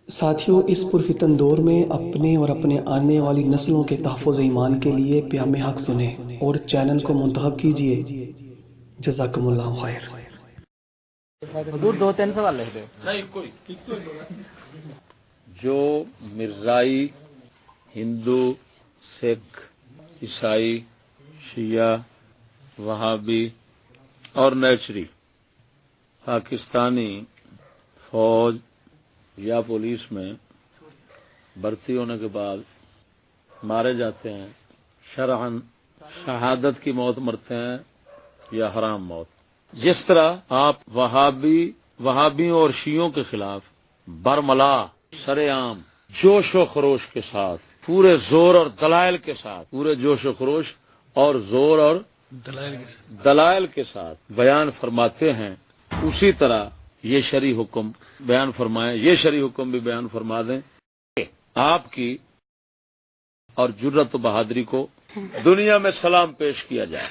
ساتھیوں، اس پرفتن دور میں اپنے اور اپنے آنے والی نسلوں کے تحفظ ایمان کے لیے پیام حق سنیں اور چینل کو منتخب کیجیے۔ جزاکم اللہ خیر۔ حضور 2-3 سوال لکھ دے۔ جو مرزائی، ہندو، سکھ، عیسائی، شیعہ، وہابی اور نیچری پاکستانی فوج یا پولیس میں بھرتی ہونے کے بعد مارے جاتے ہیں، شرعاً شہادت کی موت مرتے ہیں یا حرام موت، جس طرح آپ وہابیوں اور شیعوں کے خلاف برملا سر عام جوش و خروش کے ساتھ، پورے زور اور دلائل کے ساتھ، پورے جوش و خروش اور زور اور دلائل کے ساتھ بیان فرماتے ہیں، اسی طرح یہ شرعی حکم بیان فرمائیں، یہ شرعی حکم بھی بیان فرما دیں کہ آپ کی اور جرت و بہادری کو دنیا میں سلام پیش کیا جائے۔